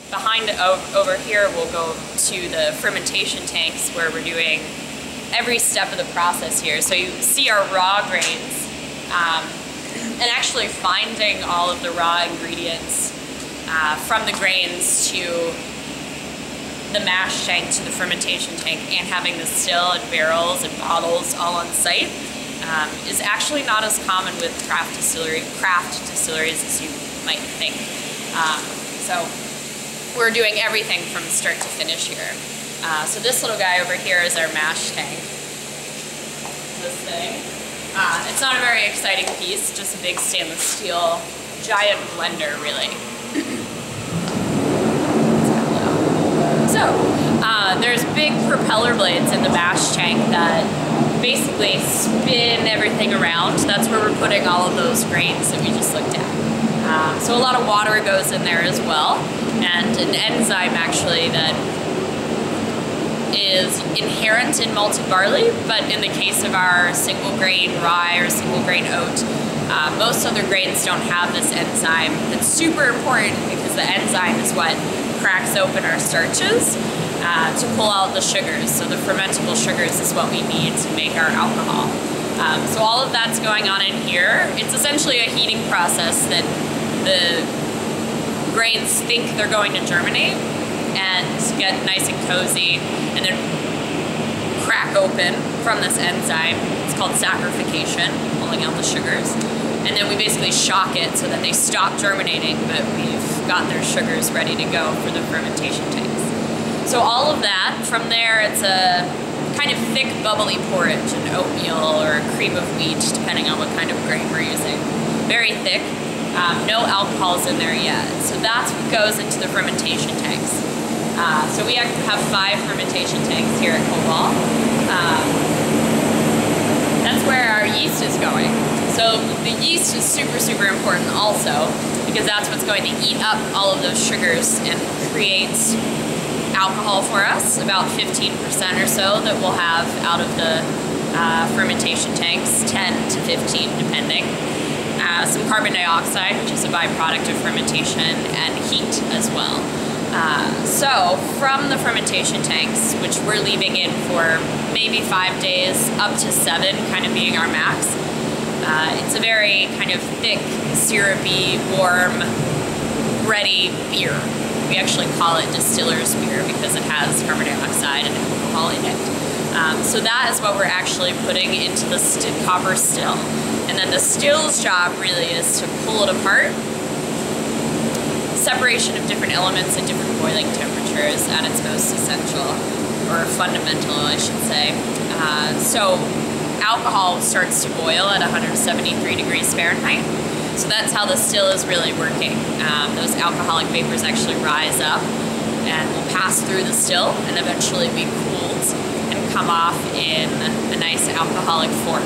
behind over here, we'll go to the fermentation tanks where we're doing every step of the process here. So you see our raw grains, and actually finding all of the raw ingredients from the grains to the mash tank to the fermentation tank, and having the still and barrels and bottles all on site is actually not as common with craft distilleries as you might think. So we're doing everything from start to finish here. So this little guy over here is our mash tank. This thing. It's not a very exciting piece, just a big stainless steel giant blender, really. So there's big propeller blades in the mash tank that basically spin everything around. That's where we're putting all of those grains that we just looked at. So a lot of water goes in there as well, and an enzyme actually that is inherent in malted barley, but in the case of our single grain rye or single grain oat, most other grains don't have this enzyme. That's super important because the enzyme is what cracks open our starches to pull out the sugars. So the fermentable sugars is what we need to make our alcohol. So all of that's going on in here. It's essentially a heating process that the grains think they're going to germinate and get nice and cozy, and then crack open from this enzyme. It's called saccharification, pulling out the sugars. And then we basically shock it so that they stop germinating, but we've got their sugars ready to go for the fermentation tanks. So all of that, from there it's a kind of thick bubbly porridge, an oatmeal or a cream of wheat, depending on what kind of grain we're using. Very thick, no alcohols in there yet. So that's what goes into the fermentation tanks. So we have 5 fermentation tanks here at Koval. That's where our yeast is going. So the yeast is super, super important also, because that's what's going to eat up all of those sugars and create alcohol for us, about 15% or so that we'll have out of the fermentation tanks, 10 to 15 depending. Some carbon dioxide, which is a byproduct of fermentation, and heat as well. So from the fermentation tanks, which we're leaving in for maybe 5 days, up to 7 kind of being our max, it's a very kind of thick, syrupy, warm, bready beer. We actually call it distiller's beer because it has carbon dioxide and alcohol in it. So that is what we're actually putting into the copper still. And then the still's job really is to pull it apart. Separation of different elements at different boiling temperatures at its most essential, or fundamental, I should say. So alcohol starts to boil at 173 degrees Fahrenheit. So that's how the still is really working. Those alcoholic vapors actually rise up and will pass through the still and eventually be cooled and come off in a nice alcoholic form.